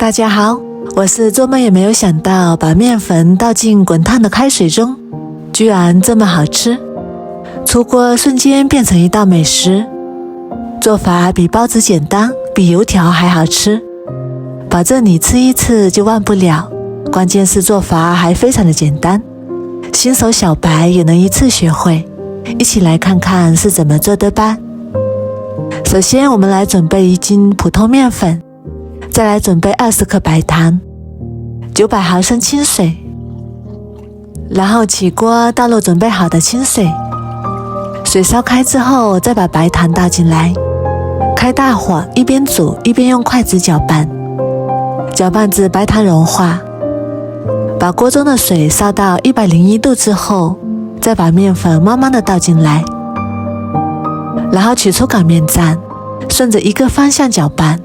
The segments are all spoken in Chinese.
大家好，我是做梦也没有想到把面粉倒进滚烫的开水中，居然这么好吃。出锅瞬间变成一道美食，做法比包子简单，比油条还好吃，保证你吃一次就忘不了。关键是做法还非常的简单，新手小白也能一次学会。一起来看看是怎么做的吧。首先我们来准备1斤普通面粉，再来准备20克白糖，900毫升清水，然后起锅倒入准备好的清水，水烧开之后再把白糖倒进来，开大火一边煮一边用筷子搅拌，搅拌至白糖融化。把锅中的水烧到101度之后，再把面粉慢慢的倒进来，然后取出擀面杖，顺着一个方向搅拌，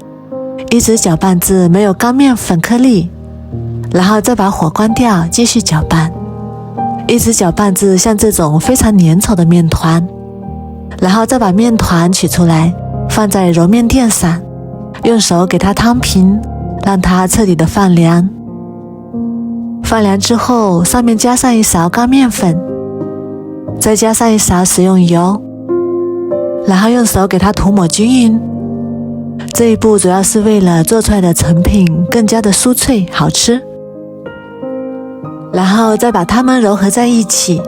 一直搅拌至没有干面粉颗粒，然后再把火关掉，继续搅拌，一直搅拌至像这种非常粘稠的面团，然后再把面团取出来，放在揉面垫上，用手给它摊平，让它彻底的放凉。放凉之后，上面加上1勺干面粉，再加上1勺食用油，然后用手给它涂抹均匀。这一步主要是为了做出来的成品更加的酥脆好吃。然后再把它们揉合在一起。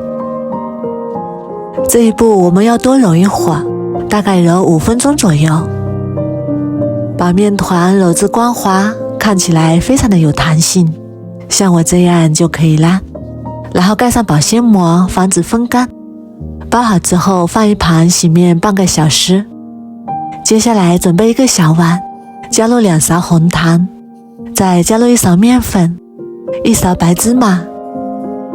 这一步我们要多揉一会儿，大概揉5分钟左右。把面团揉至光滑，看起来非常的有弹性，像我这样就可以啦。然后盖上保鲜膜，防止风干。包好之后放一旁洗面半个小时。接下来准备一个小碗，加入2勺红糖，再加入1勺面粉，1勺白芝麻，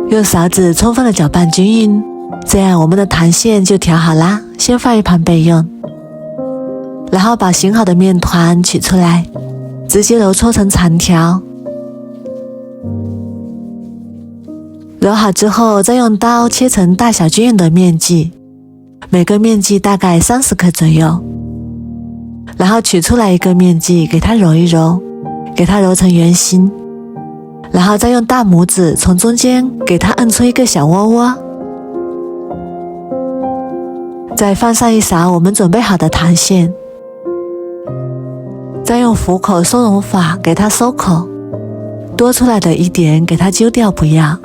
用勺子充分的搅拌均匀，这样我们的糖馅就调好啦，先放一旁备用。然后把醒好的面团取出来，直接揉搓成长条。揉好之后，再用刀切成大小均匀的面剂，每个面剂大概30克左右。然后取出来一个面剂，给它揉一揉，给它揉成圆形，然后再用大拇指从中间给它摁出一个小窝窝。再放上1勺我们准备好的糖馅，再用虎口收容法给它收口，多出来的一点给它揪掉不要。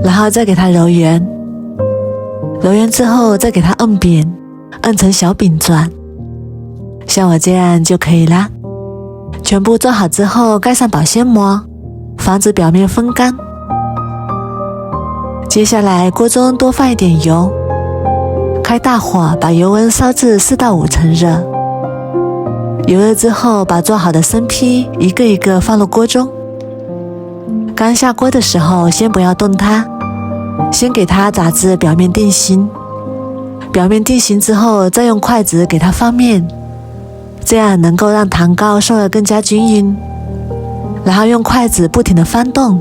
然后再给它揉圆，揉圆之后再给它摁扁，摁成小饼状，像我这样就可以啦。全部做好之后盖上保鲜膜，防止表面风干。接下来锅中多放一点油，开大火把油温烧至4到5成热。油热之后，把做好的生坯一个一个放入锅中。刚下锅的时候先不要动它，先给它炸至表面定型。表面定型之后，再用筷子给它翻面，这样能够让糖糕受热更加均匀。然后用筷子不停地翻动，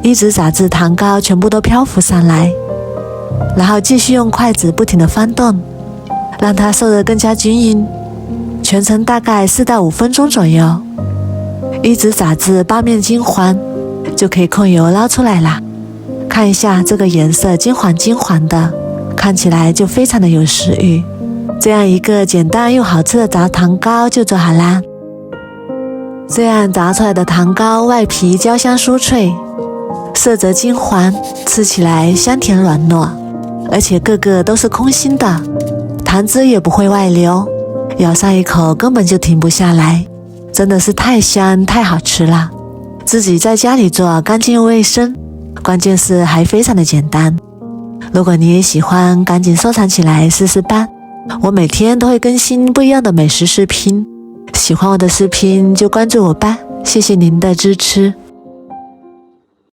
一直炸至糖糕全部都漂浮上来。然后继续用筷子不停地翻动，让它受热更加均匀。全程大概4到5分钟左右，一直炸至8面金黄，就可以控油捞出来啦。看一下这个颜色金黄金黄的，看起来就非常的有食欲。这样一个简单又好吃的炸糖糕就做好啦。这样炸出来的糖糕外皮焦香酥脆，色泽金黄，吃起来香甜软糯，而且个个都是空心的，糖汁也不会外流，咬上一口根本就停不下来，真的是太香太好吃了。自己在家里做干净又卫生，关键是还非常的简单。如果你也喜欢，赶紧收藏起来试试吧。我每天都会更新不一样的美食视频，喜欢我的视频就关注我吧，谢谢您的支持。